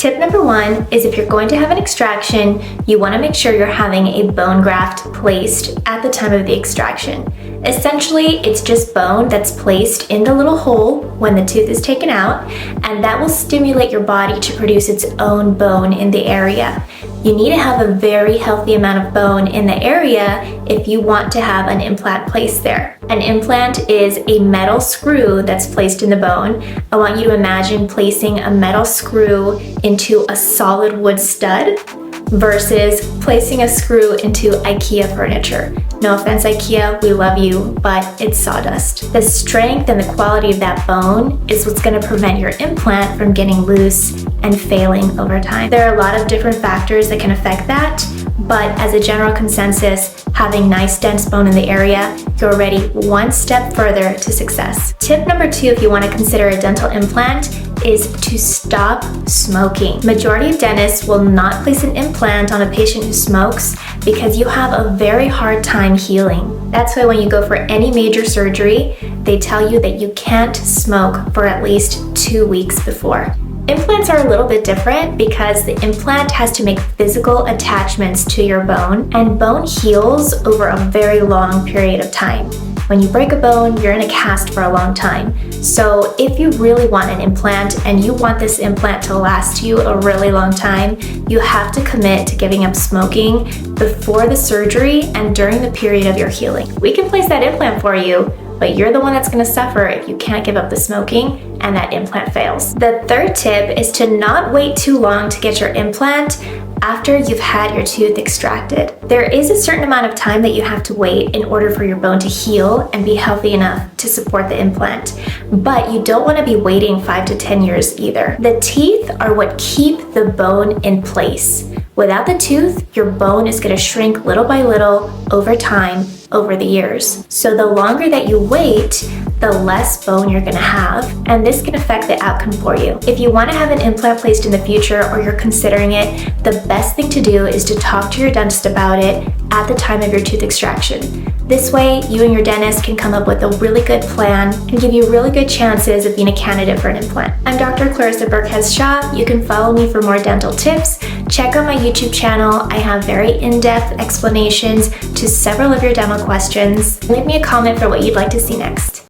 Tip number 1 is if you're going to have an extraction, you want to make sure you're having a bone graft placed at the time of the extraction. Essentially, it's just bone that's placed in the little hole when the tooth is taken out, and that will stimulate your body to produce its own bone in the area. You need to have a very healthy amount of bone in the area if you want to have an implant placed there. An implant is a metal screw that's placed in the bone. I want you to imagine placing a metal screw into a solid wood stud versus placing a screw into IKEA furniture. No offense, IKEA, we love you, but it's sawdust. The strength and the quality of that bone is what's going to prevent your implant from getting loose and failing over time. There are a lot of different factors that can affect that, but as a general consensus, having nice dense bone in the area, you're already one step further to success. Tip number 2, if you want to consider a dental implant, is to stop smoking. Majority of dentists will not place an implant on a patient who smokes because you have a very hard time healing. That's why when you go for any major surgery, they tell you that you can't smoke for at least 2 weeks before. Implants are a little bit different because the implant has to make physical attachments to your bone, and bone heals over a very long period of time. When you break a bone, you're in a cast for a long time. So if you really want an implant and you want this implant to last you a really long time, you have to commit to giving up smoking before the surgery and during the period of your healing. We can place that implant for you, but you're the one that's going to suffer if you can't give up the smoking and that implant fails. The third tip is to not wait too long to get your implant after you've had your tooth extracted. There is a certain amount of time that you have to wait in order for your bone to heal and be healthy enough to support the implant. But you don't want to be waiting 5 to 10 years either. The teeth are what keep the bone in place. Without the tooth, your bone is going to shrink little by little over time, over the years. So the longer that you wait, the less bone you're going to have, and this can affect the outcome for you. If you want to have an implant placed in the future or you're considering it, the best thing to do is to talk to your dentist about it at the time of your tooth extraction. This way, you and your dentist can come up with a really good plan and give you really good chances of being a candidate for an implant. I'm Dr. Clarissa Burkhead-Shah. You can follow me for more dental tips. Check out my YouTube channel. I have very in-depth explanations to several of your dental questions. Leave me a comment for what you'd like to see next.